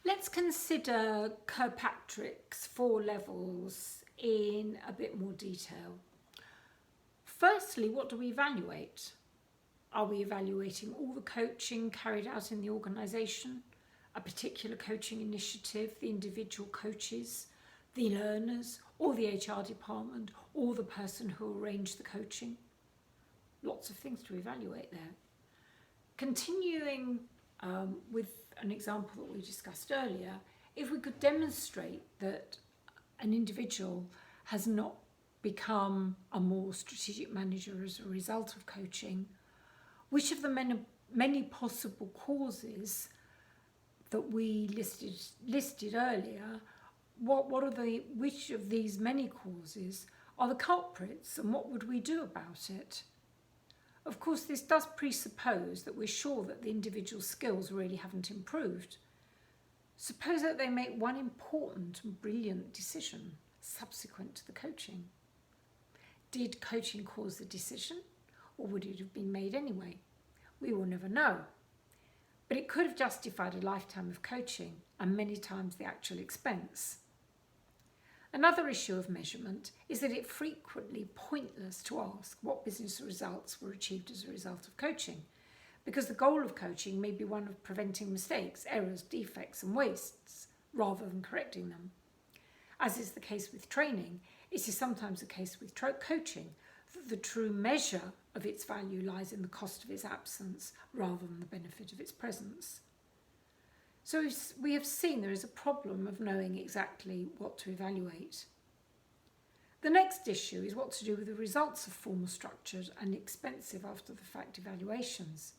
Let's consider Kirkpatrick's 4 levels in a bit more detail. Firstly, what do we evaluate? Are we evaluating all the coaching carried out in the organisation, a particular coaching initiative, the individual coaches, the learners, or the HR department, or the person who arranged the coaching? Lots of things to evaluate there. Continuing with an example that we discussed earlier, if we could demonstrate that an individual has not become a more strategic manager as a result of coaching, which of the many possible causes that we listed earlier, which of these many causes are the culprits, and what would we do about it? Of course, this does presuppose that we're sure that the individual skills really haven't improved. Suppose that they make one important and brilliant decision subsequent to the coaching. Did coaching cause the decision, or would it have been made anyway? We will never know. But it could have justified a lifetime of coaching and many times the actual expense. Another issue of measurement is that it's frequently pointless to ask what business results were achieved as a result of coaching, because the goal of coaching may be one of preventing mistakes, errors, defects and wastes, rather than correcting them. As is the case with training, it is sometimes the case with coaching that the true measure of its value lies in the cost of its absence rather than the benefit of its presence. So we have seen there is a problem of knowing exactly what to evaluate. The next issue is what to do with the results of formal structured and expensive after the fact evaluations.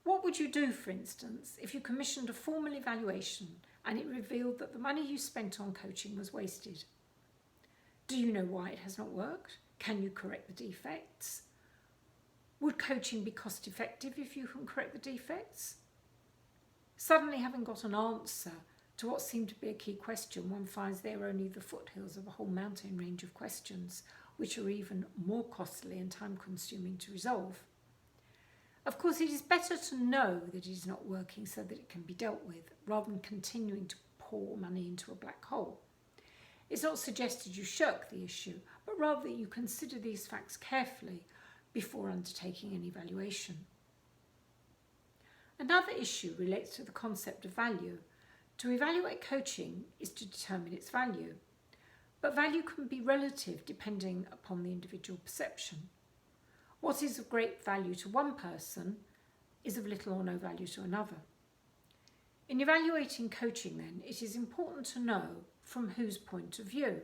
What would you do, for instance, if you commissioned a formal evaluation and it revealed that the money you spent on coaching was wasted? Do you know why it has not worked? Can you correct the defects? Would coaching be cost effective if you can correct the defects? Suddenly, having got an answer to what seemed to be a key question, one finds they are only the foothills of a whole mountain range of questions, which are even more costly and time-consuming to resolve. Of course, it is better to know that it is not working so that it can be dealt with, rather than continuing to pour money into a black hole. It's not suggested you shirk the issue, but rather that you consider these facts carefully before undertaking an evaluation. Another issue relates to the concept of value. To evaluate coaching is to determine its value, but value can be relative depending upon the individual perception. What is of great value to one person is of little or no value to another. In evaluating coaching, then, it is important to know from whose point of view.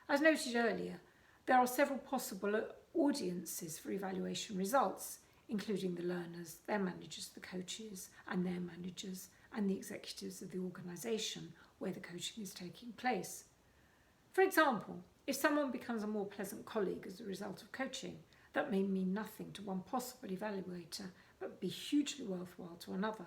As noted earlier, there are several possible audiences for evaluation results, including the learners, their managers, the coaches and their managers, and the executives of the organisation where the coaching is taking place. For example, if someone becomes a more pleasant colleague as a result of coaching, that may mean nothing to one possible evaluator, but be hugely worthwhile to another.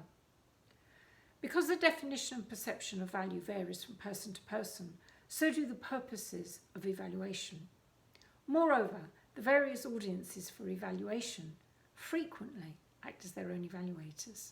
Because the definition and perception of value varies from person to person, so do the purposes of evaluation. Moreover, the various audiences for evaluation frequently act as their own evaluators.